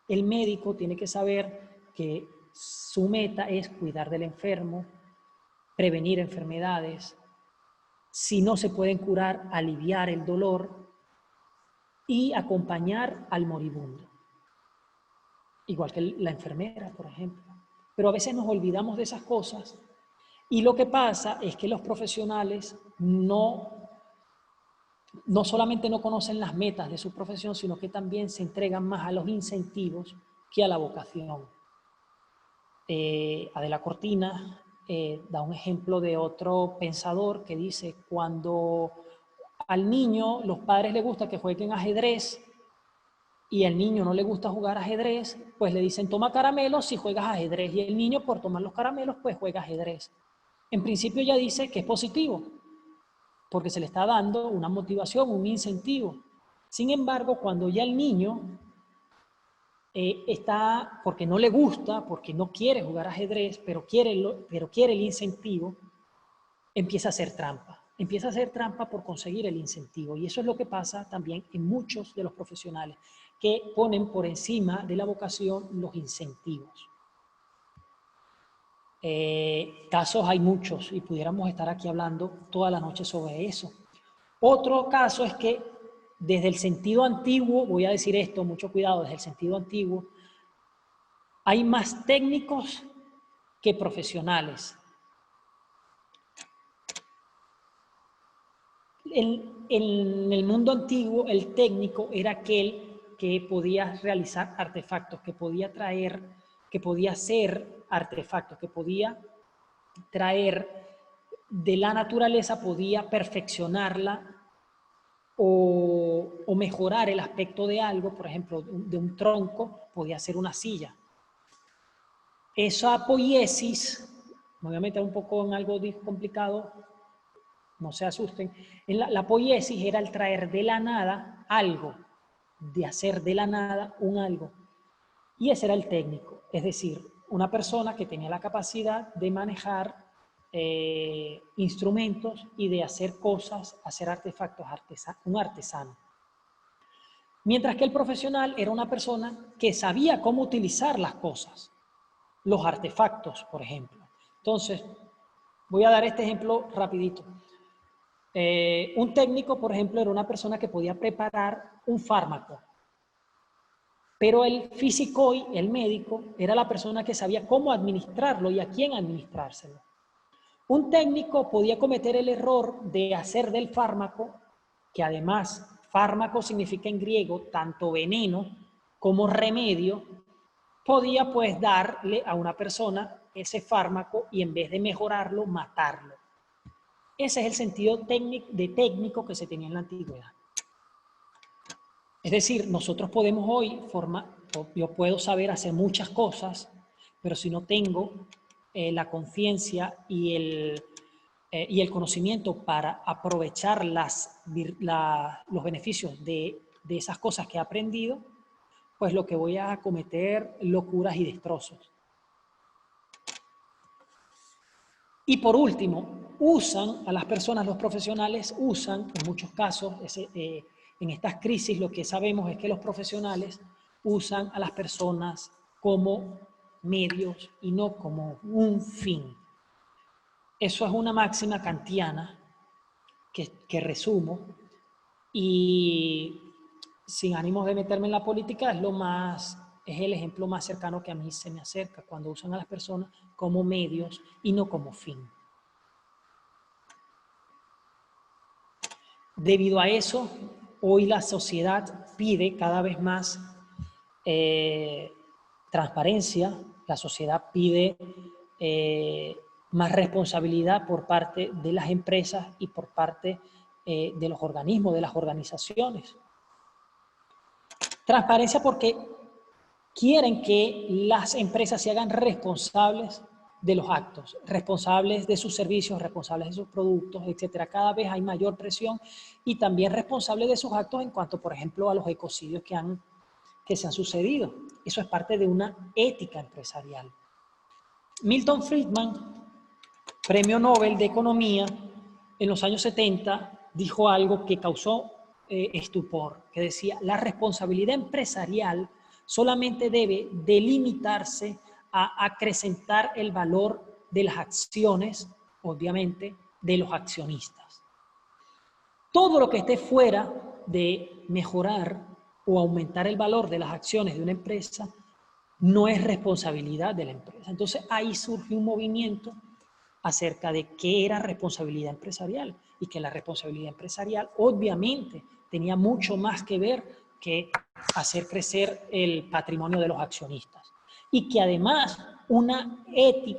El médico tiene que saber que su meta es cuidar del enfermo, prevenir enfermedades, si no se pueden curar, aliviar el dolor y acompañar al moribundo. Igual que la enfermera, por ejemplo. Pero a veces nos olvidamos de esas cosas y lo que pasa es que los profesionales no solamente no conocen las metas de su profesión, sino que también se entregan más a los incentivos que a la vocación. Adela Cortina da un ejemplo de otro pensador que dice, cuando al niño los padres le gusta que jueguen ajedrez y al niño no le gusta jugar ajedrez, pues le dicen toma caramelos si juegas ajedrez y el niño por tomar los caramelos pues juega ajedrez. En principio ya dice que es positivo, porque se le está dando una motivación, un incentivo. Sin embargo, cuando ya el niño está, porque no le gusta, porque no quiere jugar ajedrez, pero quiere el incentivo, empieza a hacer trampa. Empieza a hacer trampa por conseguir el incentivo. Y eso es lo que pasa también en muchos de los profesionales, que ponen por encima de la vocación los incentivos. Casos hay muchos y pudiéramos estar aquí hablando toda la noche sobre eso. Otro caso es que desde el sentido antiguo, voy a decir esto, mucho cuidado, desde el sentido antiguo, hay más técnicos que profesionales. En el mundo antiguo, el técnico era aquel que podía realizar artefactos, que podía hacer artefactos, que podía traer de la naturaleza, podía perfeccionarla o mejorar el aspecto de algo, por ejemplo, de un tronco, podía ser una silla. Esa poiesis, me voy a meter un poco en algo complicado, no se asusten, la poiesis era el traer de la nada algo, de hacer de la nada un algo. Y ese era el técnico, es decir, una persona que tenía la capacidad de manejar instrumentos y de hacer cosas, hacer artefactos, un artesano. Mientras que el profesional era una persona que sabía cómo utilizar las cosas, los artefactos, por ejemplo. Entonces, voy a dar este ejemplo rapidito. Un técnico, por ejemplo, era una persona que podía preparar un fármaco, pero el físico, el médico, era la persona que sabía cómo administrarlo y a quién administrárselo. Un técnico podía cometer el error de hacer del fármaco, que además fármaco significa en griego tanto veneno como remedio, podía pues darle a una persona ese fármaco y en vez de mejorarlo, matarlo. Ese es el sentido técnico que se tenía en la antigüedad. Es decir, nosotros podemos hoy yo puedo saber hacer muchas cosas, pero si no tengo la conciencia y el conocimiento para aprovechar los beneficios de esas cosas que he aprendido, pues lo que voy a cometer locuras y destrozos. Y por último, usan a las personas, los profesionales usan, en muchos casos, en estas crisis lo que sabemos es que los profesionales usan a las personas como medios y no como un fin. Eso es una máxima kantiana que resumo y sin ánimos de meterme en la política es el ejemplo más cercano que a mí se me acerca cuando usan a las personas como medios y no como fin. Debido a eso, hoy la sociedad pide cada vez más transparencia, la sociedad pide más responsabilidad por parte de las empresas y por parte de los organismos, de las organizaciones. Transparencia porque quieren que las empresas se hagan responsables de los actos, responsables de sus servicios, responsables de sus productos, etcétera. Cada vez hay mayor presión y también responsables de sus actos en cuanto, por ejemplo, a los ecocidios que se han sucedido. Eso es parte de una ética empresarial. Milton Friedman, premio Nobel de Economía, en los años 70 dijo algo que causó estupor, que decía, la responsabilidad empresarial solamente debe delimitarse a acrecentar el valor de las acciones, obviamente, de los accionistas. Todo lo que esté fuera de mejorar o aumentar el valor de las acciones de una empresa no es responsabilidad de la empresa. Entonces ahí surgió un movimiento acerca de qué era responsabilidad empresarial y que la responsabilidad empresarial obviamente tenía mucho más que ver que hacer crecer el patrimonio de los accionistas y que además una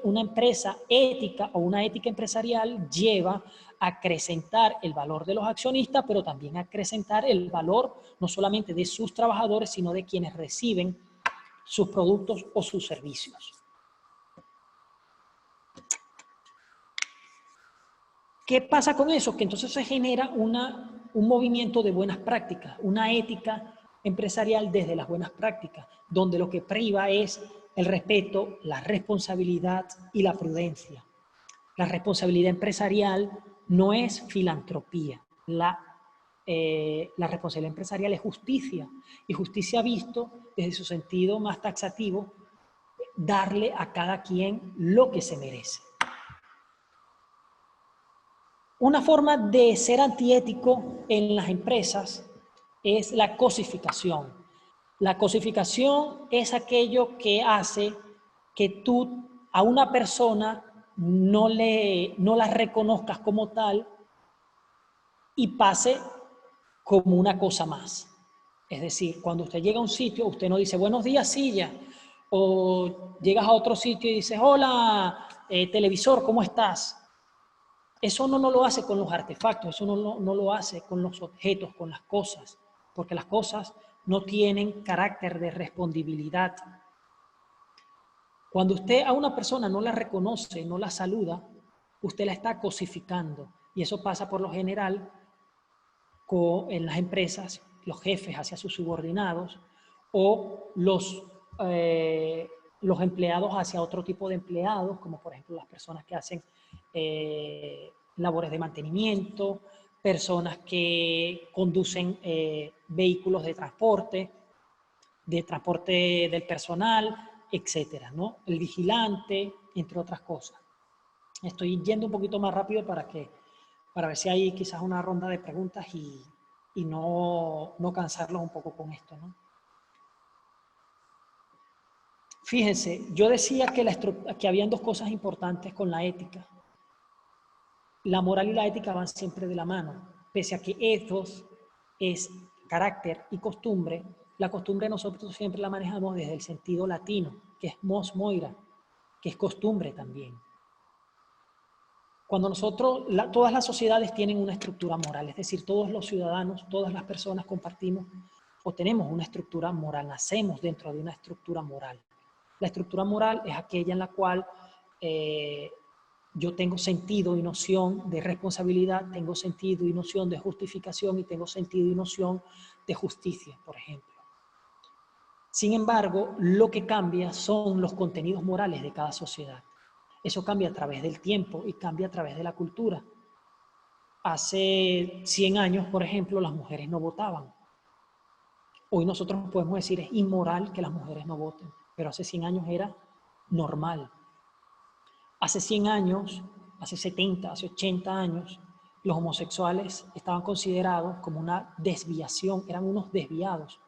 empresa ética o una ética empresarial lleva a acrecentar el valor de los accionistas, pero también a acrecentar el valor no solamente de sus trabajadores, sino de quienes reciben sus productos o sus servicios. ¿Qué pasa con eso? Que entonces se genera un movimiento de buenas prácticas, una ética empresarial desde las buenas prácticas, donde lo que priva es el respeto, la responsabilidad y la prudencia. La responsabilidad empresarial no es filantropía, la responsabilidad empresarial es justicia, y justicia visto desde su sentido más taxativo, darle a cada quien lo que se merece. Una forma de ser antiético en las empresas es la cosificación. La cosificación es aquello que hace que tú a una persona no la reconozcas como tal y pase como una cosa más. Es decir, cuando usted llega a un sitio, usted no dice buenos días, silla, o llegas a otro sitio y dices hola, televisor, ¿cómo estás? Eso no lo hace con los artefactos, eso no lo hace con los objetos, con las cosas, porque las cosas no tienen carácter de respondibilidad. Cuando usted a una persona no la reconoce, no la saluda, usted la está cosificando. Y eso pasa por lo general en las empresas, los jefes hacia sus subordinados o los empleados hacia otro tipo de empleados, como por ejemplo las personas que hacen labores de mantenimiento, personas que conducen vehículos de transporte del personal, etcétera, ¿no? El vigilante, entre otras cosas. Estoy yendo un poquito más rápido para ver si hay quizás una ronda de preguntas y no cansarlos un poco con esto, ¿no? Fíjense, yo decía que habían dos cosas importantes con la ética. La moral y la ética van siempre de la mano, pese a que ethos es carácter y costumbre, La costumbre nosotros siempre la manejamos desde el sentido latino, que es mos moira, que es costumbre también. Cuando nosotros, todas las sociedades tienen una estructura moral, es decir, todos los ciudadanos, todas las personas compartimos o tenemos una estructura moral, nacemos dentro de una estructura moral. La estructura moral es aquella en la cual yo tengo sentido y noción de responsabilidad, tengo sentido y noción de justificación y tengo sentido y noción de justicia, por ejemplo. Sin embargo, lo que cambia son los contenidos morales de cada sociedad. Eso cambia a través del tiempo y cambia a través de la cultura. Hace 100 años, por ejemplo, las mujeres no votaban. Hoy nosotros podemos decir es inmoral que las mujeres no voten, pero hace 100 años era normal. Hace 100 años, hace 70, hace 80 años, los homosexuales estaban considerados como una desviación, eran unos desviados.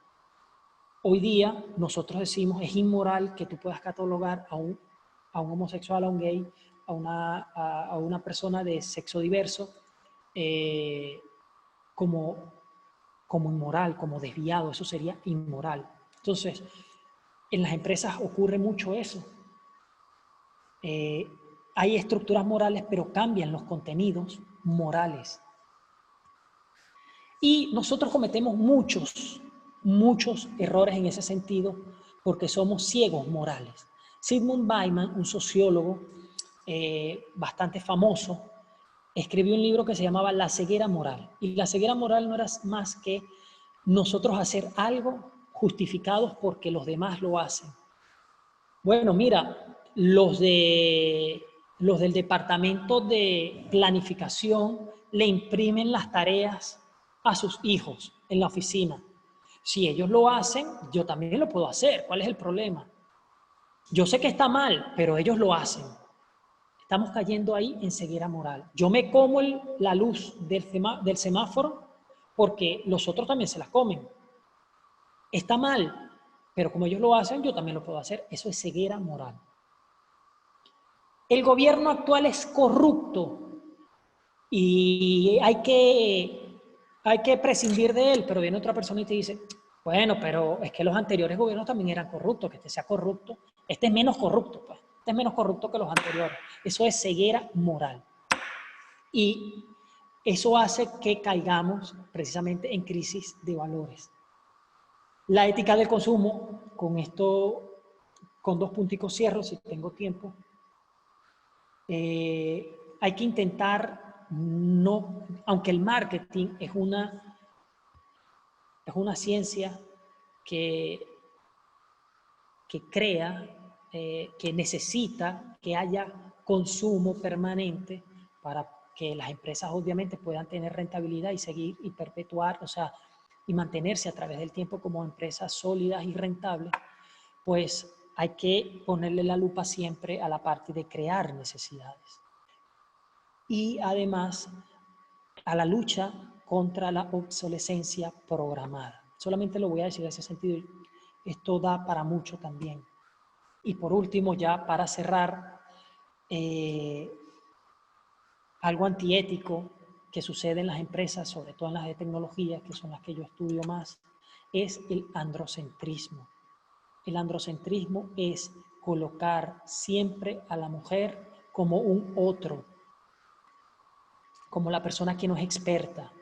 Hoy día nosotros decimos es inmoral que tú puedas catalogar a un homosexual, a un gay, a una persona de sexo diverso como inmoral, como desviado, eso sería inmoral. Entonces, en las empresas ocurre mucho eso. Hay estructuras morales, pero cambian los contenidos morales. Y nosotros cometemos muchos errores en ese sentido porque somos ciegos morales. Zygmunt Bauman, un sociólogo bastante famoso, escribió un libro que se llamaba La ceguera moral. Y la ceguera moral no era más que nosotros hacer algo justificados porque los demás lo hacen. Bueno, mira, los del departamento de planificación le imprimen las tareas a sus hijos en la oficina. Si ellos lo hacen, yo también lo puedo hacer. ¿Cuál es el problema? Yo sé que está mal, pero ellos lo hacen. Estamos cayendo ahí en ceguera moral. Yo me como la luz del semáforo porque los otros también se la comen. Está mal, pero como ellos lo hacen, yo también lo puedo hacer. Eso es ceguera moral. El gobierno actual es corrupto y hay que prescindir de él, pero viene otra persona y te dice, bueno, pero es que los anteriores gobiernos también eran corruptos, que este sea corrupto, este es menos corrupto, pues, este es menos corrupto que los anteriores. Eso es ceguera moral. Y eso hace que caigamos precisamente en crisis de valores. La ética del consumo, con esto, con 2 punticos cierro, si tengo tiempo, hay que intentar no, aunque el marketing es una ciencia que crea, que necesita que haya consumo permanente para que las empresas obviamente puedan tener rentabilidad y seguir y perpetuar, o sea, y mantenerse a través del tiempo como empresas sólidas y rentables, pues hay que ponerle la lupa siempre a la parte de crear necesidades. Y además a la lucha contra la obsolescencia programada. Solamente lo voy a decir en ese sentido. Esto da para mucho también. Y por último, ya para cerrar, algo antiético que sucede en las empresas, sobre todo en las de tecnología, que son las que yo estudio más, es el androcentrismo. El androcentrismo es colocar siempre a la mujer como un otro, como la persona que no es experta,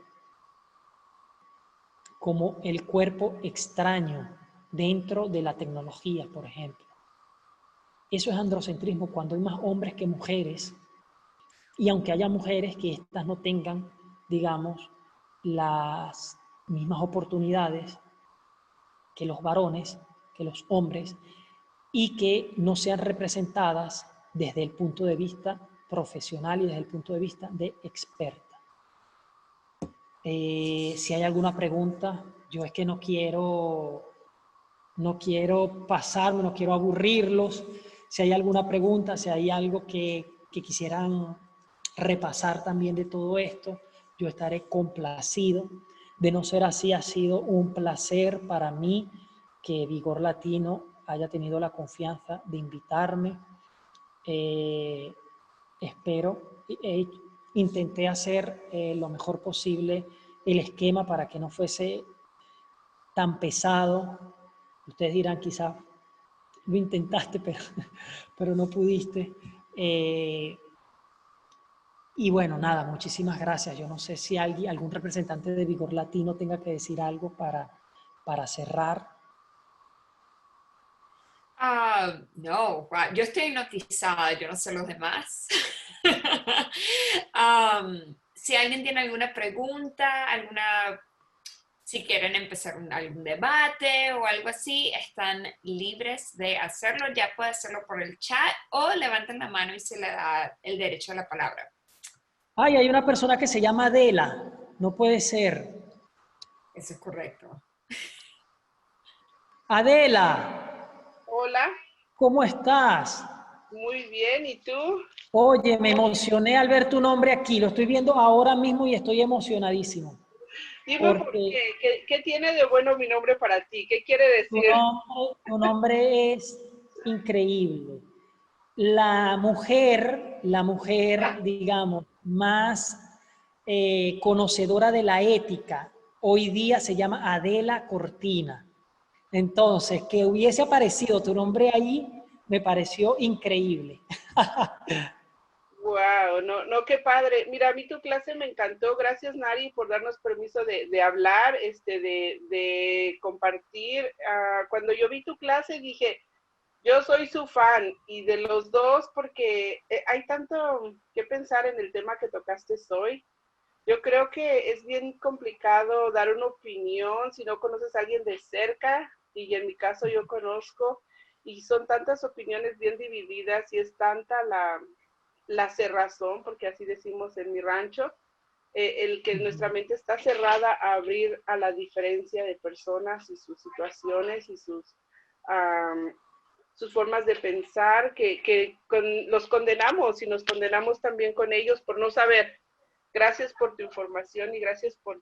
como el cuerpo extraño dentro de la tecnología, por ejemplo. Eso es androcentrismo, cuando hay más hombres que mujeres, y aunque haya mujeres que éstas no tengan, digamos, las mismas oportunidades que los varones, que los hombres, y que no sean representadas desde el punto de vista profesional y desde el punto de vista de experta. Si hay alguna pregunta, yo es que no quiero pasarme, no quiero aburrirlos. Si hay alguna pregunta, si hay algo que quisieran repasar también de todo esto, yo estaré complacido. De no ser así, ha sido un placer para mí que Vigor Latino haya tenido la confianza de invitarme. Espero, intenté hacer lo mejor posible el esquema para que no fuese tan pesado. Ustedes dirán, quizá lo intentaste, pero no pudiste. Y bueno, nada, muchísimas gracias. Yo no sé si algún representante de Vigor Latino tenga que decir algo para cerrar. No, yo estoy hipnotizada, yo no sé los demás. Si alguien tiene alguna pregunta, si quieren empezar algún debate o algo así, están libres de hacerlo. Ya puede hacerlo por el chat o levanten la mano y se le da el derecho a la palabra. Ay, hay una persona que se llama Adela. No puede ser. Eso es correcto. Adela, Hola, ¿cómo estás? muy bien, ¿y tú? Oye, me emocioné al ver tu nombre aquí. Lo estoy viendo ahora mismo y estoy emocionadísimo. Dime por Porque qué. ¿Qué tiene de bueno mi nombre para ti? ¿Qué quiere tu decir? tu nombre es increíble. La mujer, digamos, más conocedora de la ética, hoy día se llama Adela Cortina. Entonces, que hubiese aparecido tu nombre ahí, me pareció increíble. Wow, no, no, qué padre. Mira, a mí tu clase me encantó. Gracias, Nari, por darnos permiso de hablar, de compartir. Cuando yo vi tu clase dije, yo soy su fan y de los dos porque hay tanto que pensar en el tema que tocaste hoy. Yo creo que es bien complicado dar una opinión si no conoces a alguien de cerca, y en mi caso yo conozco, y son tantas opiniones bien divididas y es tanta la cerrazón, porque así decimos en mi rancho, el que nuestra mente está cerrada a abrir a la diferencia de personas y sus situaciones y sus formas de pensar, los condenamos y nos condenamos también con ellos por no saber. Gracias por tu información y gracias por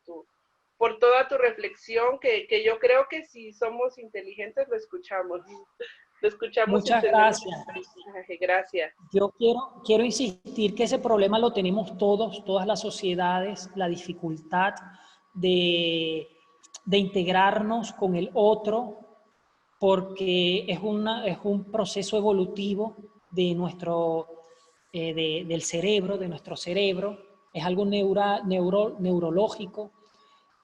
toda tu reflexión, que yo creo que si somos inteligentes lo escuchamos. Lo escuchamos y Muchas entendemos gracias. el mensaje. Gracias. Yo quiero insistir que ese problema lo tenemos todos, todas las sociedades, la dificultad de integrarnos con el otro, porque es un proceso evolutivo de del cerebro, de nuestro cerebro, es algo neurológico,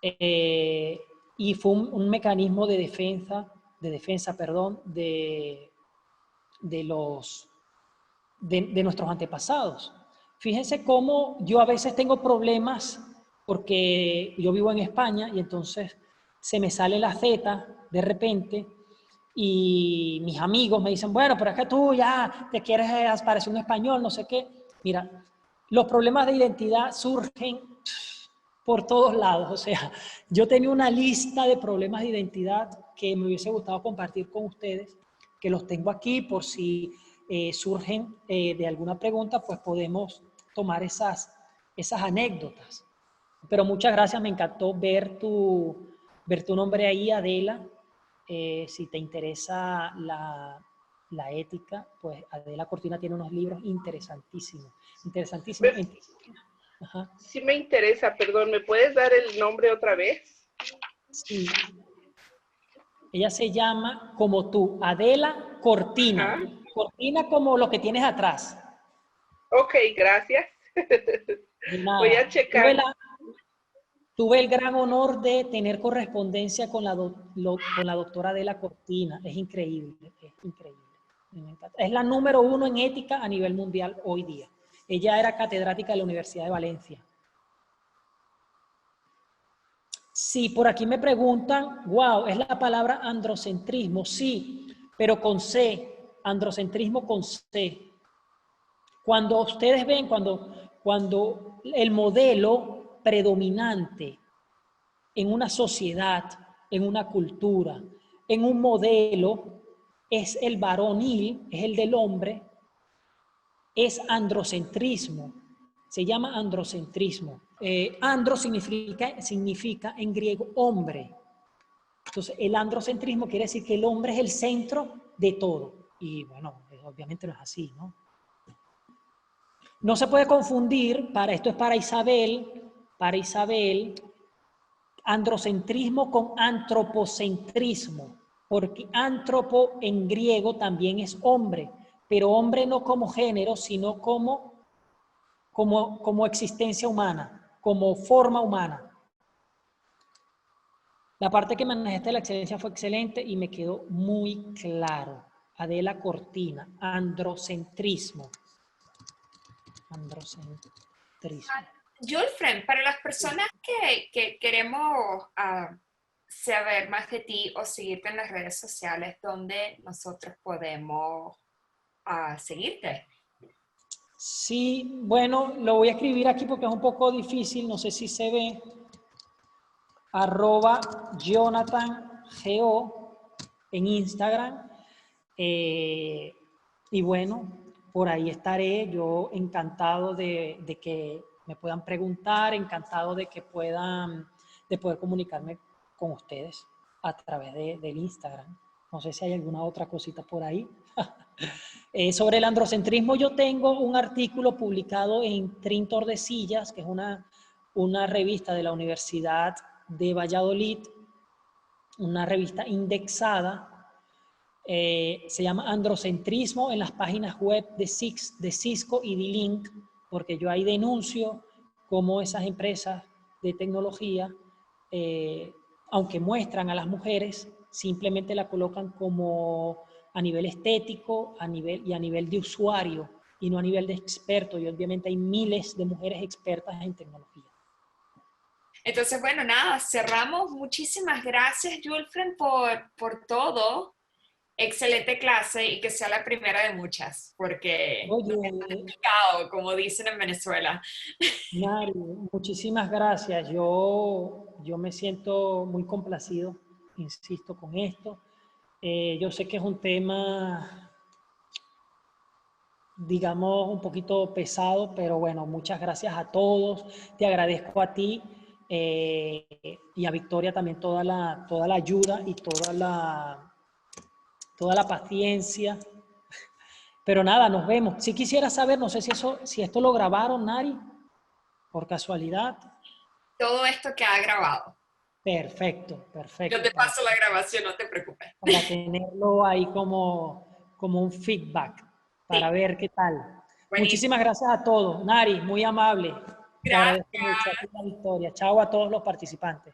eh, y fue un mecanismo de defensa, perdón, de los de nuestros antepasados. Fíjense cómo yo a veces tengo problemas porque yo vivo en España y entonces se me sale la Z de repente y mis amigos me dicen, bueno, pero es que tú ya te quieres parecer un español, no sé qué. Mira, los problemas de identidad surgen por todos lados. O sea, yo tenía una lista de problemas de identidad que me hubiese gustado compartir con ustedes, que los tengo aquí por si surgen de alguna pregunta, pues podemos tomar esas anécdotas. Pero muchas gracias, me encantó ver tu nombre ahí, Adela. Si te interesa la ética, pues Adela Cortina tiene unos libros interesantísimos. Interesantísimos. Ajá. Sí me interesa, perdón, ¿me puedes dar el nombre otra vez? Sí. Ella se llama como tú, Adela Cortina. Ajá. Cortina como lo que tienes atrás. Ok, gracias. De Voy nada. a checar. Tuve el gran honor de tener correspondencia con con la doctora Adela Cortina. Es increíble, es increíble. Me encanta. Es la número 1 en ética a nivel mundial hoy día. Ella era catedrática de la Universidad de Valencia. Sí, por aquí me preguntan, wow, ¿es la palabra androcentrismo? Sí, pero con C, androcentrismo con C. Cuando ustedes ven, cuando el modelo predominante en una sociedad, en una cultura, en un modelo, es el varonil, es el del hombre, es androcentrismo. Se llama androcentrismo. Andro significa en griego hombre. Entonces, el androcentrismo quiere decir que el hombre es el centro de todo. Y bueno, obviamente no es así, ¿no? No se puede confundir, esto es para Isabel, androcentrismo con antropocentrismo, porque antropo en griego también es hombre, pero hombre no como género, sino como existencia humana, como forma humana. La parte que manejaste de la excelencia fue excelente y me quedó muy claro. Adela Cortina, androcentrismo. Androcentrismo. Julfren, para las personas que queremos saber más de ti o seguirte en las redes sociales, ¿dónde nosotros podemos seguirte? Sí, bueno, lo voy a escribir aquí porque es un poco difícil, no sé si se ve. @JonathanGO en Instagram. Y bueno, por ahí estaré yo encantado de que me puedan preguntar, encantado de poder comunicarme con ustedes a través del Instagram. No sé si hay alguna otra cosita por ahí. Sobre el androcentrismo yo tengo un artículo publicado en Trin Tordesillas, que es una revista de la Universidad de Valladolid, una revista indexada. Se llama Androcentrismo en las páginas web de Cisco y D-Link, porque yo ahí denuncio cómo esas empresas de tecnología, aunque muestran a las mujeres, simplemente la colocan como a nivel estético a nivel de usuario y no a nivel de experto. Y obviamente hay miles de mujeres expertas en tecnología. Entonces, bueno, nada, cerramos. Muchísimas gracias, Julfren, por todo. Excelente clase y que sea la primera de muchas, porque Oye, como dicen en Venezuela. Mari, muchísimas gracias. Yo me siento muy complacido, insisto, con esto. Yo sé que es un tema, digamos, un poquito pesado, pero bueno, muchas gracias a todos. Te agradezco a ti y a Victoria también toda la ayuda y toda la paciencia. Pero nada, nos vemos. Si quisiera saber, no sé si esto lo grabaron, Nari, por casualidad. Todo esto que ha grabado. Perfecto, perfecto. Yo te paso la grabación, no te preocupes. Para tenerlo ahí como un feedback, para Sí, ver qué tal. buenísimo. Muchísimas gracias a todos. Nari, muy amable. Te Gracias. agradezco mucho a ti la Victoria. Chao a todos los participantes.